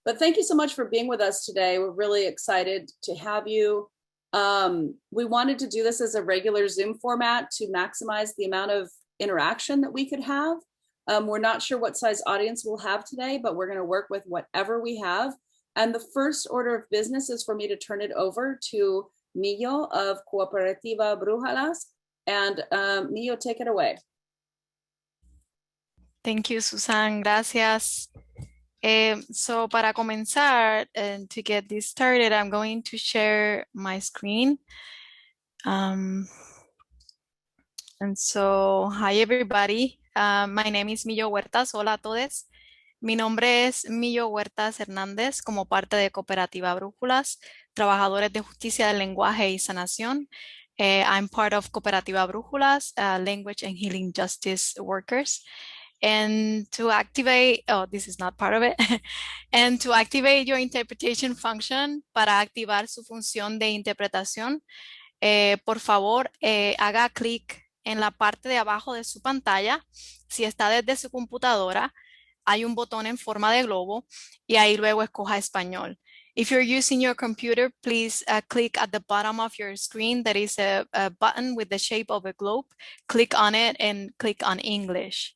But thank you so much for being with us today. We're really excited to have you. We wanted to do this as a regular Zoom format to maximize the amount of interaction that we could have. We're not sure what size audience we'll have today, but we're going to work with whatever we have. And the first order of business is for me to turn it over to Millo of Cooperativa Brujalas. And Millo, take it away. Thank you, Susan. Gracias. So para comenzar, and to get this started, I'm going to share my screen. And so, hi everybody. My name is Millo Huertas. Hola a todos. Mi nombre es Millo Huertas Hernández, como parte de Cooperativa Brújulas, Trabajadores de Justicia del Lenguaje y Sanación. I'm part of Cooperativa Brújulas, Language and Healing Justice Workers. And to activate, oh, this is not part of it. And to activate your interpretation function, para activar su función de interpretación, por favor, haga clic en la parte de abajo de su pantalla. Si está desde su computadora, hay un botón en forma de globo y ahí luego escoja español. If you're using your computer, please click at the bottom of your screen. There is a button with the shape of a globe. Click on it and click on English.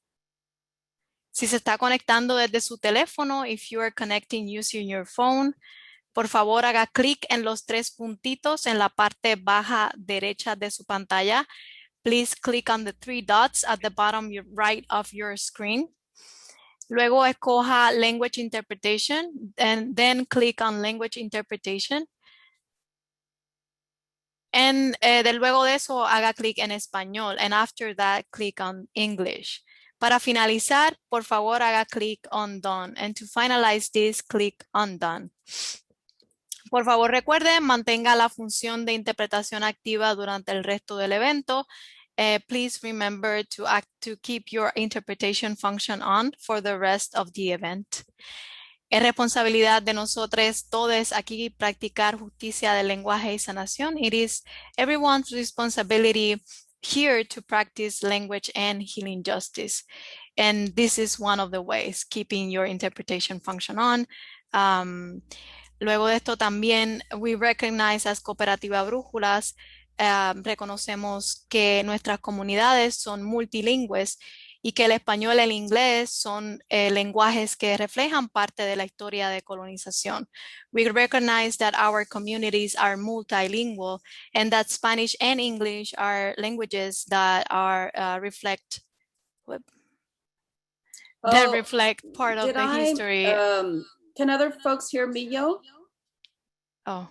Si se está conectando desde su teléfono, if you are connecting using your phone, por favor haga clic en los tres puntitos en la parte baja derecha de su pantalla. Please click on the three dots at the bottom right of your screen. Luego escoja Language Interpretation and then click on Language Interpretation. And luego de eso haga clic en Español and after that click on English. Para finalizar, por favor, haga clic on Done. And to finalize this, click on Done. Por favor, recuerden, mantenga la función de interpretación activa durante el resto del evento. Please remember to keep your interpretation function on for the rest of the event. Es responsabilidad de nosotros todos aquí practicar justicia del lenguaje y sanación. It is everyone's responsibility here to practice language and healing justice. And this is one of the ways, keeping your interpretation function on. Luego de esto también, we recognize as Cooperativa Brújulas, reconocemos que nuestras comunidades son multilingües y que el español y el inglés son lenguajes que reflejan parte de la historia de colonización. We recognize that our communities are multilingual and that Spanish and English are languages that reflect part of the history. Can other folks hear Millo? Oh,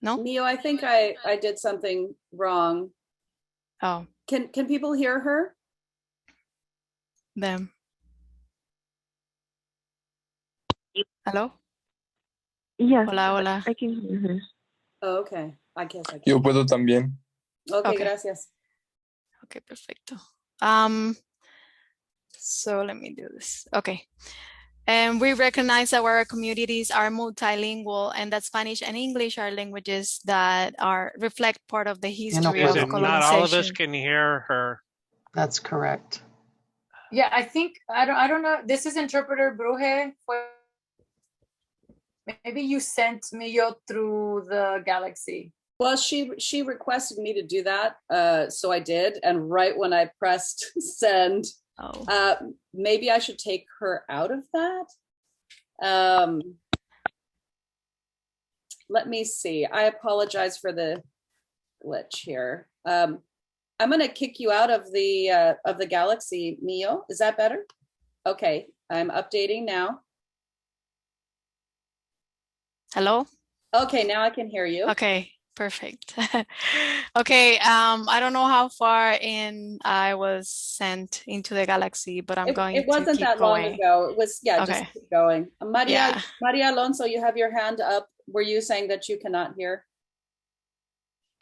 no? Millo, I think I did something wrong. Oh. Can people hear her? Them. Hello? Yes. Hola, hola. I can hear her. Oh, okay. I guess I can. Yo puedo también. Okay, gracias. Okay, perfecto. So let me do this. Okay. And we recognize that our communities are multilingual and that Spanish and English are languages that reflect part of the history of colonization. Not all of us can hear her. That's correct. Yeah, I think, I don't know. This is interpreter Bruje. Maybe you sent Millo through the galaxy. Well, she requested me to do that, so I did. And right when I pressed send, maybe I should take her out of that. Let me see. I apologize for the glitch here. I'm going to kick you out of the galaxy, Millo. Is that better? Okay, I'm updating now. Hello? Okay, now I can hear you. Okay, perfect. Okay, I don't know how far in I was sent into the galaxy, but I'm going to keep going. It wasn't that long ago. It was, yeah, just keep going. Maria Alonso, you have your hand up. Were you saying that you cannot hear?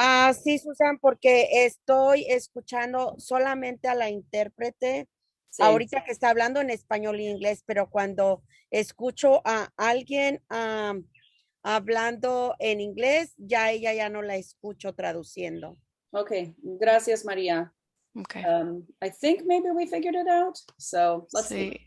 Sí, Susan, porque estoy escuchando solamente a la intérprete ahorita que está hablando en español e inglés, pero cuando escucho a alguien hablando en inglés, ella ya no la escucho traduciendo. Okay, gracias, Maria. Okay. I think maybe we figured it out. So let's see.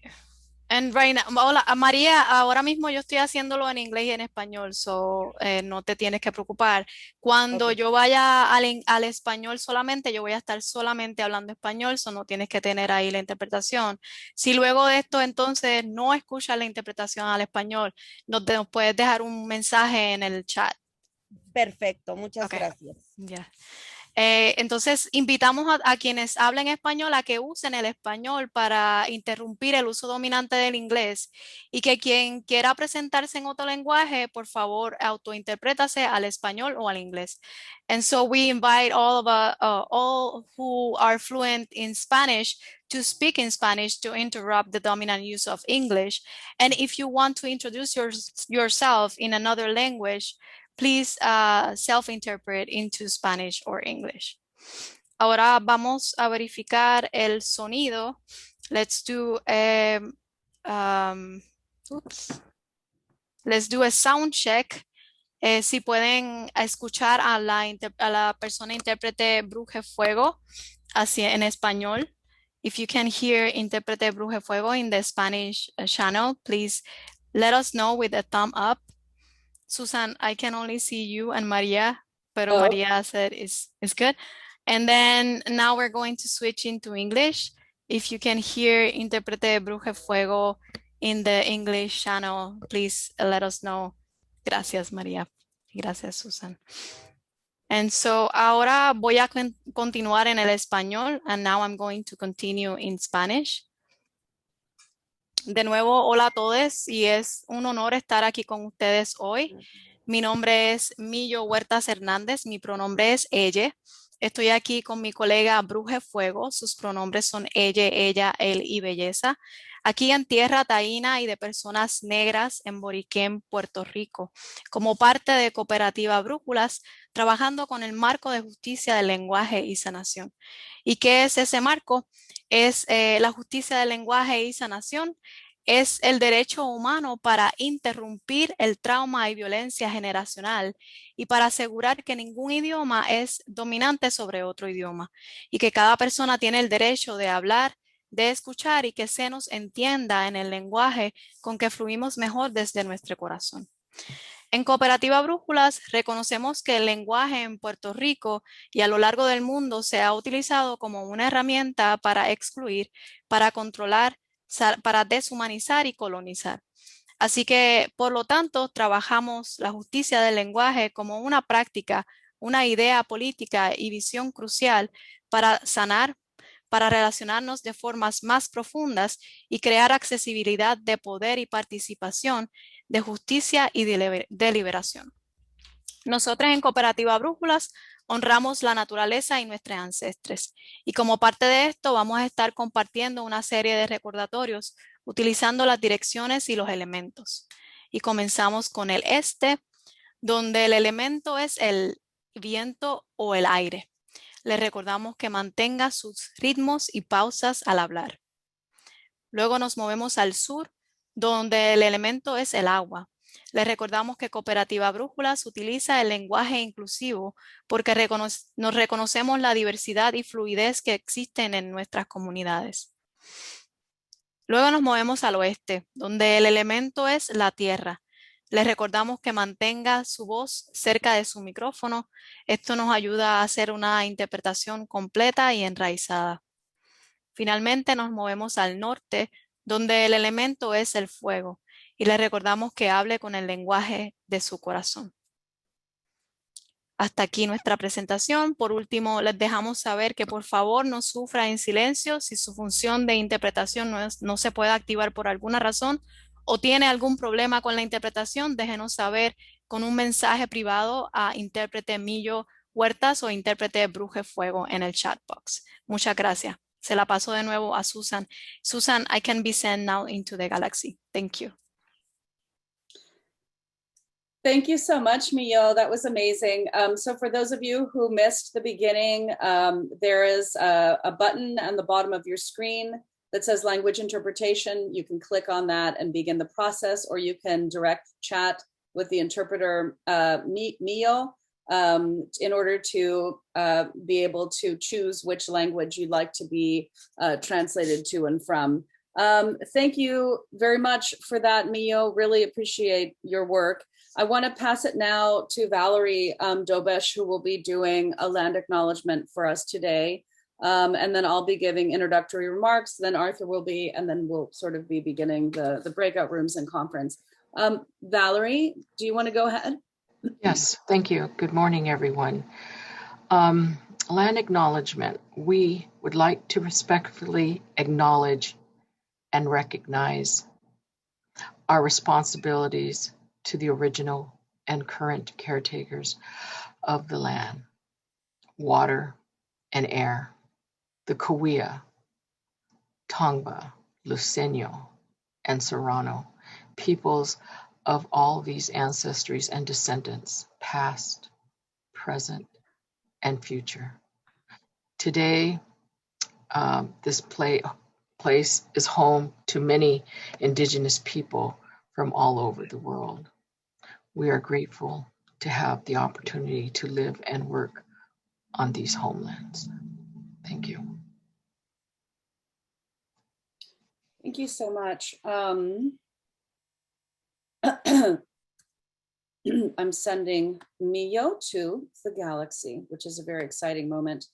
And right now, hola, María, ahora mismo yo estoy haciéndolo en inglés y en español, so no te tienes que preocupar. Cuando Okay. yo vaya al español solamente, yo voy a estar solamente hablando español, so no tienes que tener ahí la interpretación. Si luego de esto entonces no escuchas la interpretación al español, nos puedes dejar un mensaje en el chat. Perfecto, muchas Okay. gracias. Ya. Entonces, invitamos a quienes hablen español a que usen el español para interrumpir el uso dominante del inglés y que quien quiera presentarse en otro lenguaje, por favor, autointerprétase al español o al inglés. And so we invite all who are fluent in Spanish to speak in Spanish to interrupt the dominant use of English. And if you want to introduce yourself in another language, please self-interpret into Spanish or English. Ahora vamos a verificar el sonido. Let's do let's do a sound check. Si pueden escuchar a la persona intérprete Bruje Fuego así en español. If you can hear intérprete Bruje Fuego in the Spanish channel, please let us know with a thumb up. Susan, I can only see you and Maria, pero Maria said is good. And then now we're going to switch into English. If you can hear Intérprete Bruje Fuego in the English channel, please let us know. Gracias, Maria. Gracias, Susan. And so ahora voy a continuar en el español, and now I'm going to continue in Spanish. De nuevo, hola a todos y es un honor estar aquí con ustedes hoy. Mi nombre es Millo Huertas Hernández, mi pronombre es ella. Estoy aquí con mi colega Bruje Fuego, sus pronombres son ella, él y belleza. Aquí en tierra taína y de personas negras en Boriquén, Puerto Rico, como parte de Cooperativa Brújulas, trabajando con el marco de justicia del lenguaje y sanación. ¿Y qué es ese marco? Es la justicia del lenguaje y sanación. Es el derecho humano para interrumpir el trauma y violencia generacional y para asegurar que ningún idioma es dominante sobre otro idioma y que cada persona tiene el derecho de hablar, de escuchar y que se nos entienda en el lenguaje con que fluimos mejor desde nuestro corazón. En Cooperativa Brújulas reconocemos que el lenguaje en Puerto Rico y a lo largo del mundo se ha utilizado como una herramienta para excluir, para controlar, para deshumanizar y colonizar. Así que, por lo tanto, trabajamos la justicia del lenguaje como una práctica, una idea política y visión crucial para sanar, para relacionarnos de formas más profundas y crear accesibilidad de poder y participación, de justicia y de liberación. Nosotros en Cooperativa Brújulas honramos la naturaleza y nuestros ancestres. Y como parte de esto vamos a estar compartiendo una serie de recordatorios utilizando las direcciones y los elementos. Y comenzamos con el este, donde el elemento es el viento o el aire. Le recordamos que mantenga sus ritmos y pausas al hablar. Luego nos movemos al sur, donde el elemento es el agua. Les recordamos que Cooperativa Brújulas utiliza el lenguaje inclusivo porque nos reconocemos la diversidad y fluidez que existen en nuestras comunidades. Luego nos movemos al oeste, donde el elemento es la tierra. Les recordamos que mantenga su voz cerca de su micrófono. Esto nos ayuda a hacer una interpretación completa y enraizada. Finalmente nos movemos al norte, donde el elemento es el fuego, y le recordamos que hable con el lenguaje de su corazón. Hasta aquí nuestra presentación. Por último, les dejamos saber que por favor no sufra en silencio si su función de interpretación no se puede activar por alguna razón o tiene algún problema con la interpretación, déjenos saber con un mensaje privado a intérprete Millo Huertas o intérprete Bruje Fuego en el chat box. Muchas gracias. Se la paso de nuevo a Susan. Susan, I can be sent now into the galaxy. Thank you. Thank you so much, Mio. That was amazing. So for those of you who missed the beginning, there is a button on the bottom of your screen that says language interpretation. You can click on that and begin the process, or you can direct chat with the interpreter, Mio, in order to be able to choose which language you'd like to be translated to and from. Thank you very much for that, Mio. Really appreciate your work. I want to pass it now to Valerie Dobesh, who will be doing a land acknowledgement for us today. And then I'll be giving introductory remarks, then Arthur will be, and then we'll sort of be beginning the breakout rooms and conference. Valerie, do you want to go ahead? Yes, thank you. Good morning, everyone. Land acknowledgement. We would like to respectfully acknowledge and recognize our responsibilities to the original and current caretakers of the land, water, and air, the Cahuilla, Tongva, Luceño, and Serrano, peoples of all these ancestries and descendants, past, present, and future. Today, this place is home to many indigenous people from all over the world. We are grateful to have the opportunity to live and work on these homelands. Thank you. Thank you so much. I'm sending Mio to the galaxy, which is a very exciting moment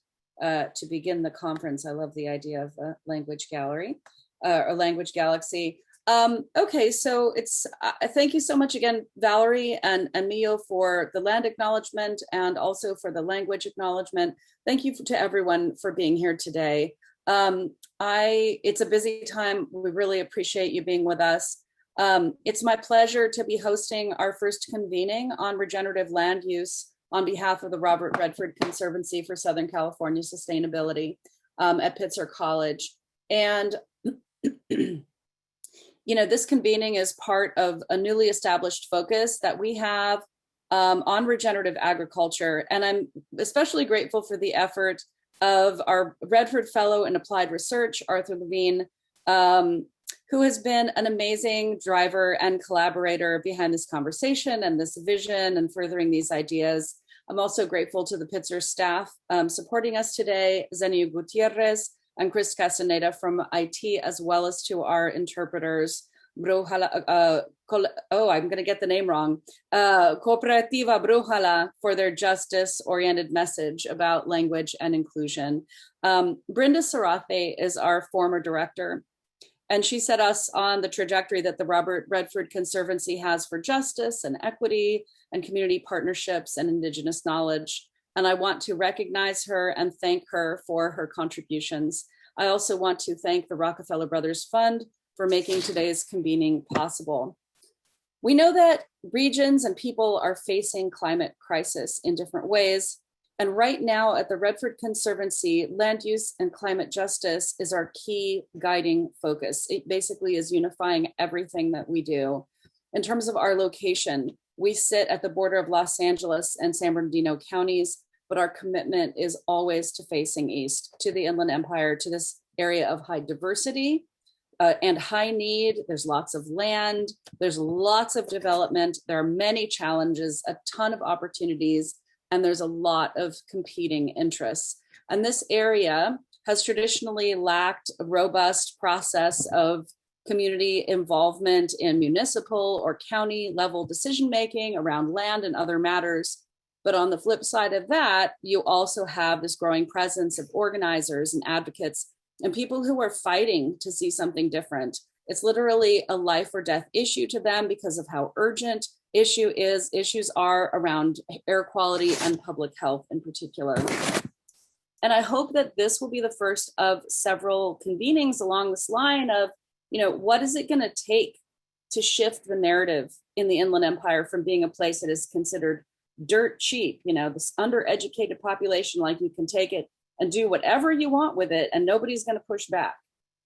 to begin the conference. I love the idea of a language gallery or language galaxy. Okay, so it's thank you so much again, Valerie and Mio, for the land acknowledgement and also for the language acknowledgement. Thank you to everyone for being here today. It's a busy time. We really appreciate you being with us. It's my pleasure to be hosting our first convening on regenerative land use on behalf of the Robert Redford Conservancy for Southern California Sustainability at Pitzer College. And, you know, this convening is part of a newly established focus that we have on regenerative agriculture. And I'm especially grateful for the effort of our Redford Fellow in Applied Research, Arthur Levine, who has been an amazing driver and collaborator behind this conversation and this vision and furthering these ideas. I'm also grateful to the Pitzer staff supporting us today, Zenio Gutierrez and Chris Castaneda from IT, as well as to our interpreters, I'm going to get the name wrong, Cooperativa Brujala, for their justice-oriented message about language and inclusion. Brenda Sarafe is our former director, and she set us on the trajectory that the Robert Redford Conservancy has for justice and equity and community partnerships and Indigenous knowledge. And I want to recognize her and thank her for her contributions. I also want to thank the Rockefeller Brothers Fund for making today's convening possible. We know that regions and people are facing climate crisis in different ways. And right now at the Redford Conservancy, land use and climate justice is our key guiding focus. It basically is unifying everything that we do. In terms of our location, we sit at the border of Los Angeles and San Bernardino counties, but our commitment is always to facing east, to the Inland Empire, to this area of high diversity and high need. There's lots of land, there's lots of development, there are many challenges, a ton of opportunities, and there's a lot of competing interests. And this area has traditionally lacked a robust process of community involvement in municipal or county level decision-making around land and other matters. But on the flip side of that, you also have this growing presence of organizers and advocates and people who are fighting to see something different. It's literally a life or death issue to them because of how urgent issues are around air quality and public health in particular. And I hope that this will be the first of several convenings along this line of, you know, what is it going to take to shift the narrative in the Inland Empire from being a place that is considered dirt cheap, you know, this undereducated population, like you can take it and do whatever you want with it and nobody's going to push back,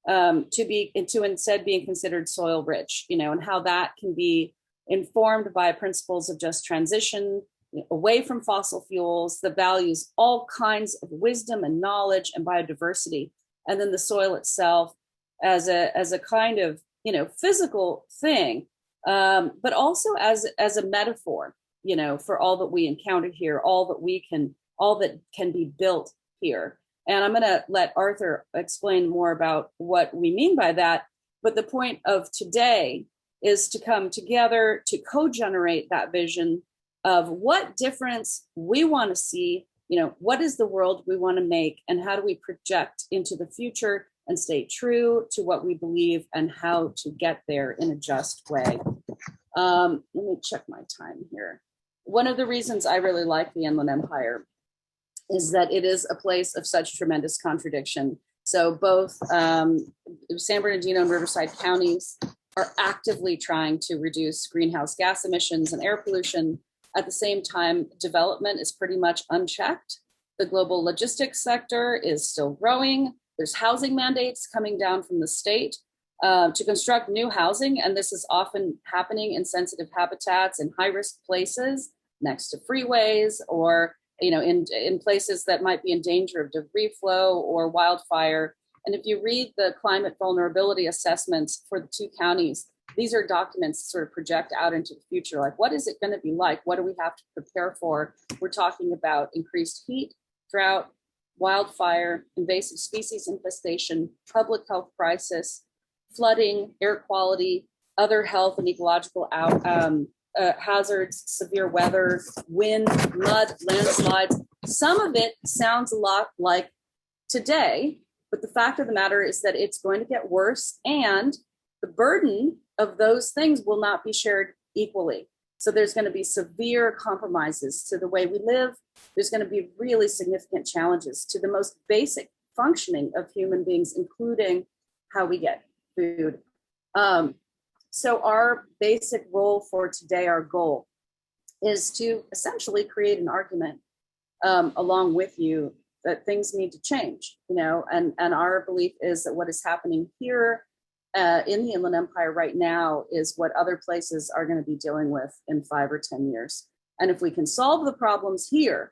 to instead being considered soil rich, you know, and how that can be informed by principles of just transition away from fossil fuels that values all kinds of wisdom and knowledge and biodiversity, and then the soil itself as a kind of, you know, physical thing, but also as a metaphor, you know, for all that we encounter here, all that can be built here. And I'm going to let Arthur explain more about what we mean by that. But the point of today is to come together to co-generate that vision of what difference we want to see, what is the world we want to make, and how do we project into the future and stay true to what we believe and how to get there in a just way. Let me check my time here. One of the reasons I really like the Inland Empire is that it is a place of such tremendous contradiction. So both San Bernardino and Riverside counties are actively trying to reduce greenhouse gas emissions and air pollution. At the same time, development is pretty much unchecked. The global logistics sector is still growing. There's housing mandates coming down from the state to construct new housing, and this is often happening in sensitive habitats in high-risk places next to freeways, or in places that might be in danger of debris flow or wildfire. And if you read the climate vulnerability assessments for the two counties, these are documents that sort of project out into the future. Like, what is it going to be like? What do we have to prepare for? We're talking about increased heat, drought, wildfire, invasive species infestation, public health crisis, flooding, air quality, other health and ecological hazards, severe weather, wind, mud, landslides. Some of it sounds a lot like today, but the fact of the matter is that it's going to get worse, and the burden of those things will not be shared equally. So there's going to be severe compromises to the way we live. There's going to be really significant challenges to the most basic functioning of human beings, including how we get food. So our basic role for today, our goal, is to essentially create an argument along with you that things need to change, and our belief is that what is happening here in the Inland Empire right now is what other places are going to be dealing with in 5 or 10 years. And if we can solve the problems here,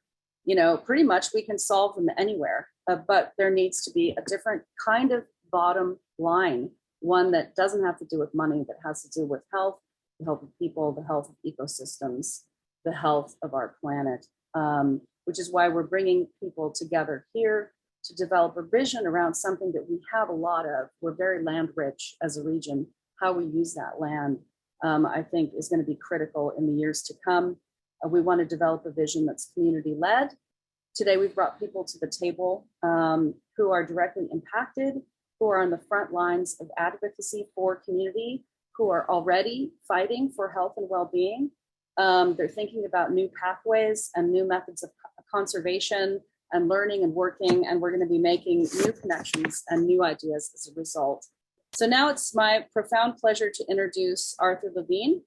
pretty much we can solve them anywhere, but there needs to be a different kind of bottom line, one that doesn't have to do with money, that has to do with health, the health of people, the health of ecosystems, the health of our planet, which is why we're bringing people together here to develop a vision around something that we have a lot of. We're very land rich as a region. How we use that land, I think, is going to be critical in the years to come. We want to develop a vision that's community led. Today, we've brought people to the table who are directly impacted, who are on the front lines of advocacy for community, who are already fighting for health and well-being. They're thinking about new pathways and new methods of conservation and learning and working, and we're going to be making new connections and new ideas as a result. So now it's my profound pleasure to introduce Arthur Levine.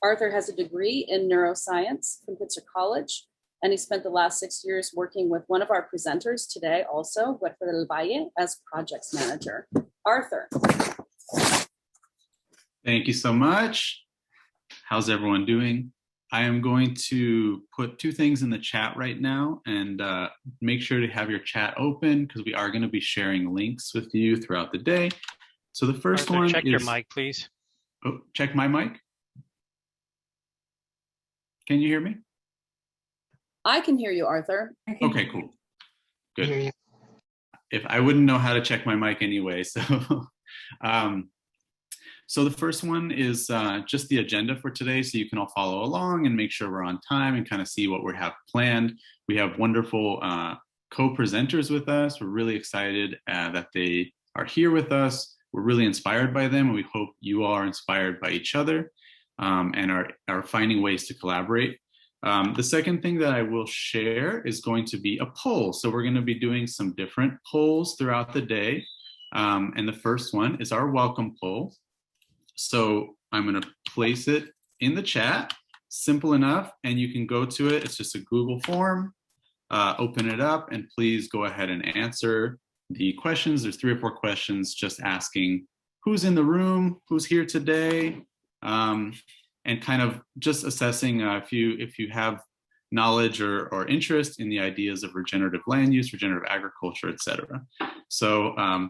Arthur has a degree in neuroscience from Pitzer College, and he spent the last 6 years working with one of our presenters today, also, Huerta del Valle, as projects manager. Arthur. Thank you so much. How's everyone doing? I am going to put 2 things in the chat right now, and make sure to have your chat open because we are going to be sharing links with you throughout the day. So the first Arthur, one check is... your mic, please. Oh, check my mic. Can you hear me? I can hear you, Arthur. Okay, cool. Good. If I wouldn't know how to check my mic anyway, so... So the first one is just the agenda for today, so you can all follow along and make sure we're on time and kind of see what we have planned. We have wonderful co-presenters with us. We're really excited that they are here with us. We're really inspired by them, and we hope you all are inspired by each other and are finding ways to collaborate. The second thing that I will share is going to be a poll. So we're going to be doing some different polls throughout the day. And the first one is our welcome poll. So I'm going to place it in the chat, simple enough, and you can go to it. It's just a Google form. Open it up, and please go ahead and answer the questions. There's 3 or 4 questions just asking who's in the room, who's here today, and kind of just assessing if you have knowledge or interest in the ideas of regenerative land use, regenerative agriculture, etc. So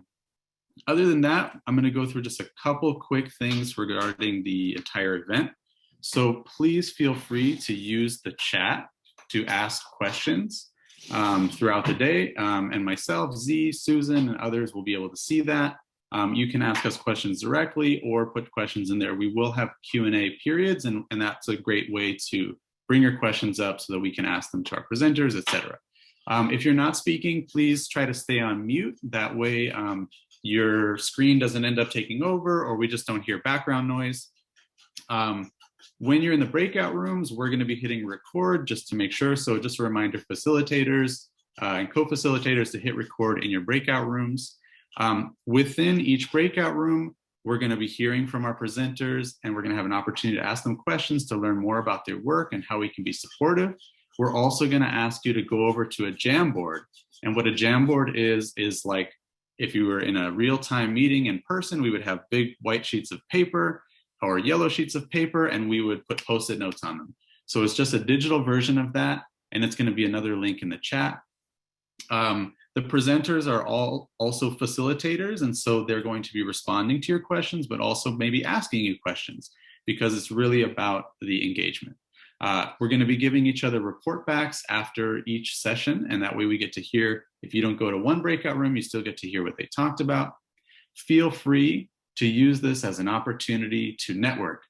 other than that, I'm going to go through just a couple quick things regarding the entire event. So please feel free to use the chat to ask questions throughout the day. And myself, Z, Susan, and others will be able to see that. You can ask us questions directly or put questions in there. We will have Q&A periods, and that's a great way to bring your questions up so that we can ask them to our presenters, etc. If you're not speaking, please try to stay on mute. That way your screen doesn't end up taking over, or we just don't hear background noise. When you're in the breakout rooms, we're going to be hitting record just to make sure. So just a reminder, facilitators and co-facilitators, to hit record in your breakout rooms. Within each breakout room, we're going to be hearing from our presenters, and we're going to have an opportunity to ask them questions to learn more about their work and how we can be supportive. We're also going to ask you to go over to a Jamboard. And what a Jamboard is like if you were in a real-time meeting in person, we would have big white sheets of paper or yellow sheets of paper, and we would put Post-it notes on them. So it's just a digital version of that, and it's going to be another link in the chat. The presenters are all also facilitators, and so they're going to be responding to your questions, but also maybe asking you questions, because it's really about the engagement. We're going to be giving each other report backs after each session, and that way we get to hear, if you don't go to one breakout room, you still get to hear what they talked about. Feel free to use this as an opportunity to network.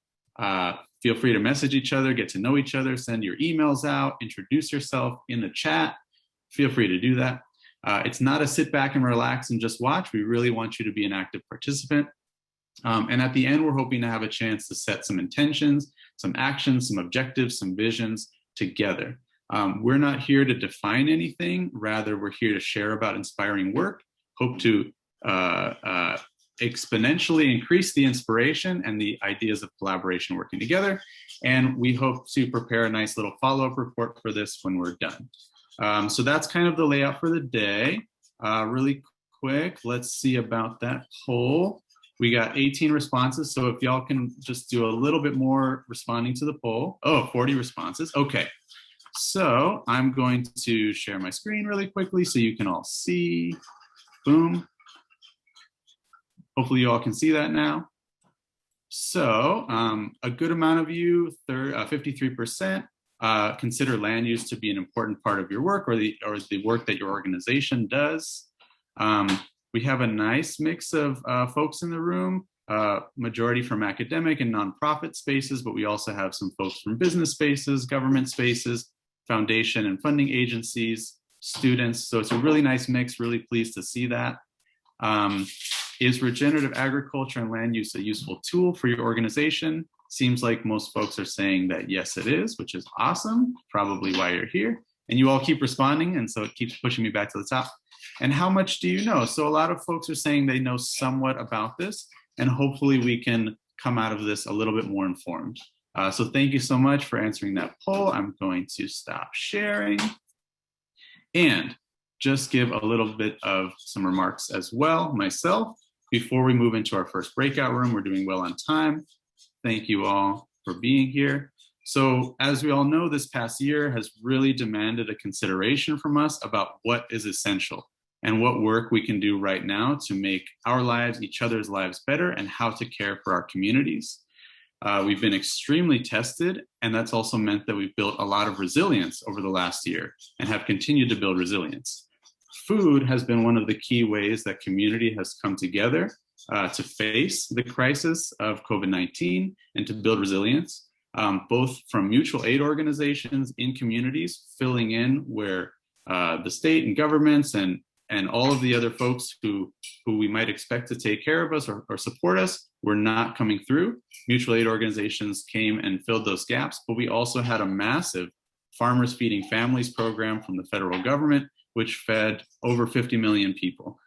Feel free to message each other, get to know each other, send your emails out, introduce yourself in the chat. Feel free to do that. It's not a sit back and relax and just watch. We really want you to be an active participant. And at the end, we're hoping to have a chance to set some intentions, some actions, some objectives, some visions together. We're not here to define anything. Rather, we're here to share about inspiring work, hope to exponentially increase the inspiration and the ideas of collaboration working together. And we hope to prepare a nice little follow-up report for this when we're done. So that's kind of the layout for the day. Really quick, let's see about that poll. We got 18 responses, so if y'all can just do a little bit more responding to the poll. Oh, 40 responses, okay. So I'm going to share my screen really quickly so you can all see. Boom. Hopefully you all can see that now. So a good amount of you, 53%, consider land use to be an important part of your work, or the work that your organization does. We have a nice mix of folks in the room, majority from academic and nonprofit spaces, but we also have some folks from business spaces, government spaces, foundation and funding agencies, students. So it's a really nice mix, really pleased to see that. Is regenerative agriculture and land use a useful tool for your organization? Seems like most folks are saying that yes, it is, which is awesome, probably why you're here. And you all keep responding, and so it keeps pushing me back to the top. And how much do you know? So a lot of folks are saying they know somewhat about this, and hopefully we can come out of this a little bit more informed. So thank you so much for answering that poll. I'm going to stop sharing and just give a little bit of some remarks as well myself before we move into our first breakout room. We're doing well on time. Thank you all for being here. So as we all know, this past year has really demanded a consideration from us about what is essential and what work we can do right now to make our lives, each other's lives better, and how to care for our communities. We've been extremely tested, and that's also meant that we've built a lot of resilience over the last year and have continued to build resilience. Food has been one of the key ways that community has come together to face the crisis of COVID-19 and to build resilience, both from mutual aid organizations in communities, filling in where the state and governments and all of the other folks who we might expect to take care of us or support us were not coming through. Mutual aid organizations came and filled those gaps, but we also had a massive Farmers Feeding Families program from the federal government, which fed over 50 million people.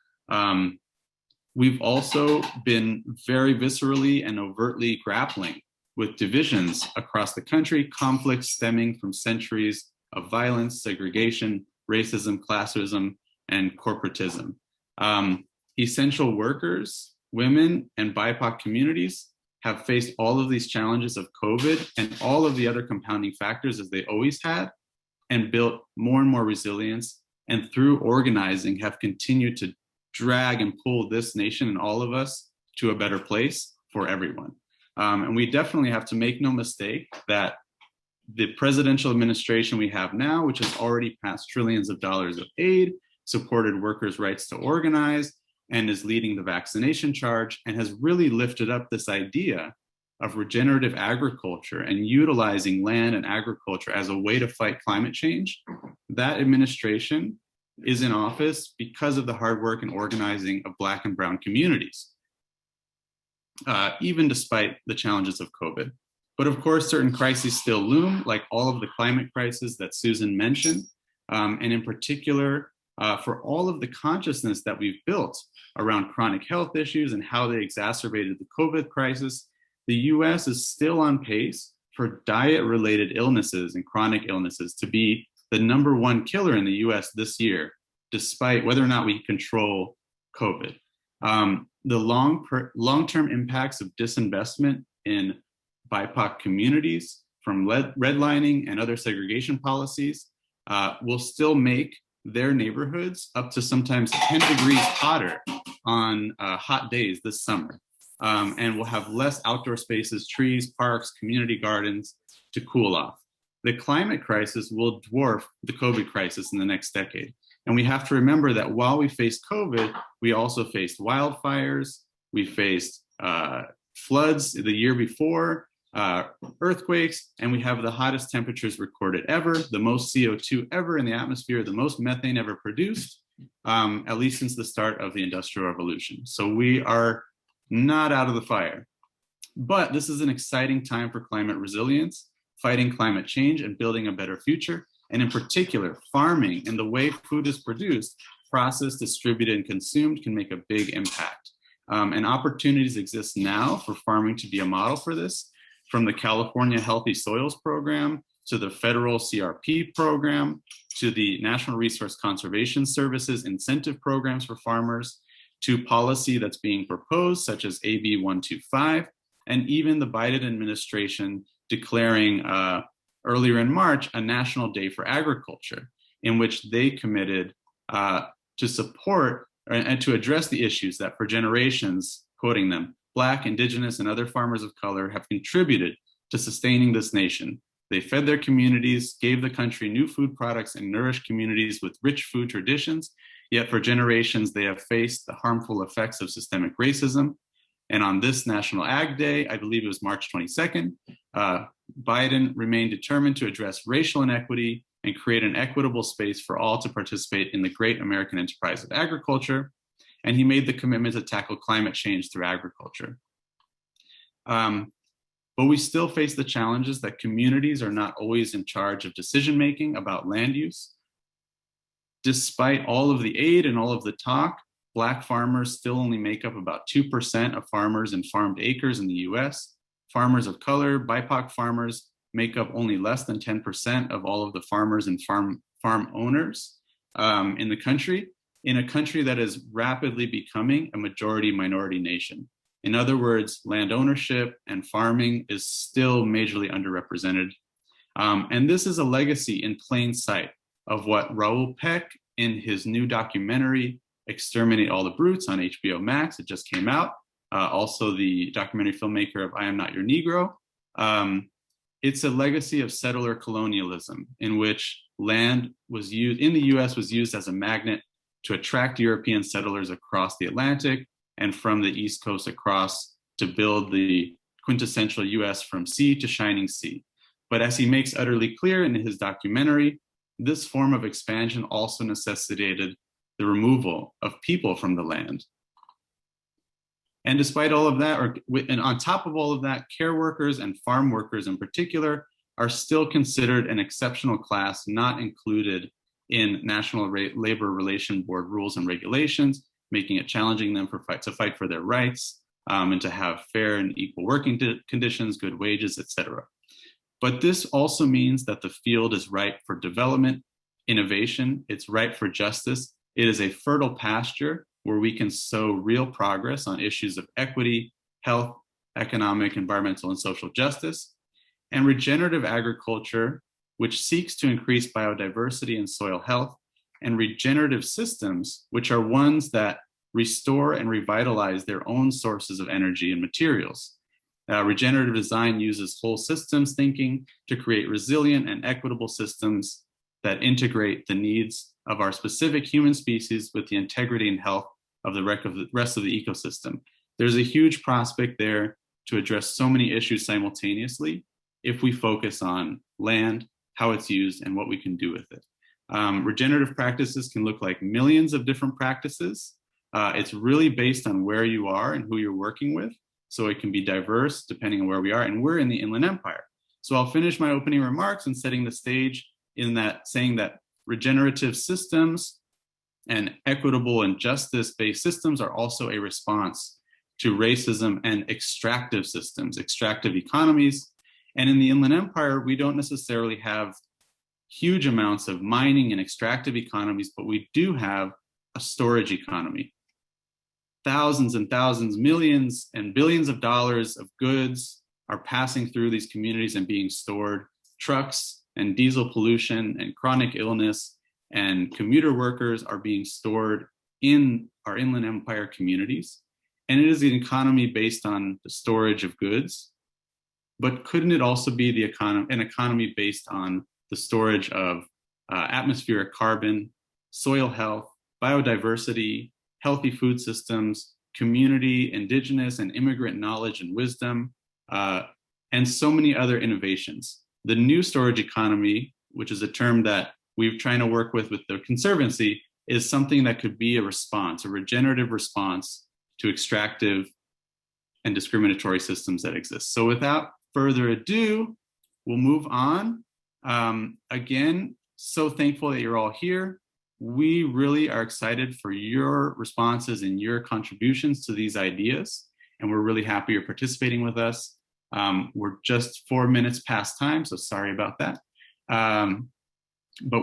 We've also been very viscerally and overtly grappling with divisions across the country, conflicts stemming from centuries of violence, segregation, racism, classism, and corporatism. Essential workers, women, and BIPOC communities have faced all of these challenges of COVID and all of the other compounding factors as they always had, and built more and more resilience, and through organizing have continued to drag and pull this nation and all of us to a better place for everyone. And we definitely have to make no mistake that the presidential administration we have now, which has already passed trillions of dollars of aid, supported workers' rights to organize, and is leading the vaccination charge and has really lifted up this idea of regenerative agriculture and utilizing land and agriculture as a way to fight climate change. That administration is in office because of the hard work and organizing of Black and Brown communities, even despite the challenges of COVID. But of course, certain crises still loom, like all of the climate crises that Susan mentioned, and in particular, for all of the consciousness that we've built around chronic health issues and how they exacerbated the COVID crisis, the US is still on pace for diet-related illnesses and chronic illnesses to be the #1 killer in the US this year, despite whether or not we control COVID. The long-term impacts of disinvestment in BIPOC communities from redlining and other segregation policies will still make their neighborhoods up to sometimes 10 degrees hotter on hot days this summer. And we'll have less outdoor spaces, trees, parks, community gardens to cool off. The climate crisis will dwarf the COVID crisis in the next decade. And we have to remember that while we faced COVID, we also faced wildfires, we faced floods the year before, earthquakes, and we have the hottest temperatures recorded ever, the most CO2 ever in the atmosphere, the most methane ever produced, at least since the start of the Industrial Revolution. So we are not out of the fire. But this is an exciting time for climate resilience, fighting climate change, and building a better future. And in particular, farming and the way food is produced, processed, distributed, and consumed can make a big impact. And opportunities exist now for farming to be a model for this, from the California Healthy Soils Program to the federal CRP program to the National Resource Conservation Services incentive programs for farmers, to policy that's being proposed, such as AB 125, and even the Biden administration declaring earlier in March a National Day for Agriculture, in which they committed to support and to address the issues that for generations, quoting them, Black, Indigenous, and other farmers of color have contributed to sustaining this nation. They fed their communities, gave the country new food products, and nourished communities with rich food traditions. Yet for generations, they have faced the harmful effects of systemic racism. And on this National Ag Day, I believe it was March 22nd, Biden remained determined to address racial inequity and create an equitable space for all to participate in the great American enterprise of agriculture. And he made the commitment to tackle climate change through agriculture. But we still face the challenges that communities are not always in charge of decision-making about land use. Despite all of the aid and all of the talk, Black farmers still only make up about 2% of farmers and farmed acres in the US. Farmers of color, BIPOC farmers, make up only less than 10% of all of the farmers and farm owners in the country, in a country that is rapidly becoming a majority-minority nation. In other words, land ownership and farming is still majorly underrepresented. And this is a legacy in plain sight of what Raoul Peck, in his new documentary, Exterminate All the Brutes on HBO Max, it just came out, also the documentary filmmaker of I Am Not Your Negro. It's a legacy of settler colonialism in which land was used, in the US, was used as a magnet to attract European settlers across the Atlantic and from the East Coast across to build the quintessential US from sea to shining sea. But as he makes utterly clear in his documentary, this form of expansion also necessitated the removal of people from the land. And despite all of that, and on top of all of that, care workers and farm workers in particular are still considered an exceptional class not included in National Labor Relations Board rules and regulations, making it challenging them to fight for their rights and to have fair and equal working conditions, good wages, etc. But this also means that the field is ripe for development, innovation, it's ripe for justice. It is a fertile pasture where we can sow real progress on issues of equity, health, economic, environmental, and social justice. And regenerative agriculture, which seeks to increase biodiversity and soil health, and regenerative systems, which are ones that restore and revitalize their own sources of energy and materials. Regenerative design uses whole systems thinking to create resilient and equitable systems that integrate the needs of our specific human species with the integrity and health of the rest of the ecosystem. There's a huge prospect there to address so many issues simultaneously if we focus on land, how it's used, and what we can do with it. Regenerative practices can look like millions of different practices. It's really based on where you are and who you're working with. So it can be diverse depending on where we are. And we're in the Inland Empire. So I'll finish my opening remarks and setting the stage in that, saying that regenerative systems and equitable and justice-based systems are also a response to racism and extractive systems, extractive economies. And in the Inland Empire, we don't necessarily have huge amounts of mining and extractive economies, but we do have a storage economy. Thousands and thousands, millions and billions of dollars of goods are passing through these communities and being stored. Trucks and diesel pollution and chronic illness and commuter workers are being stored in our Inland Empire communities. And it is an economy based on the storage of goods. But couldn't it also be an economy based on the storage of atmospheric carbon, soil health, biodiversity, healthy food systems, community, indigenous, and immigrant knowledge and wisdom, and so many other innovations? The new storage economy, which is a term that we're trying to work with the Conservancy, is something that could be a response, a regenerative response to extractive and discriminatory systems that exist. So without further ado, we'll move on. Again, so thankful that you're all here. We really are excited for your responses and your contributions to these ideas, and we're really happy you're participating with us. We're just 4 minutes past time, so sorry about that. But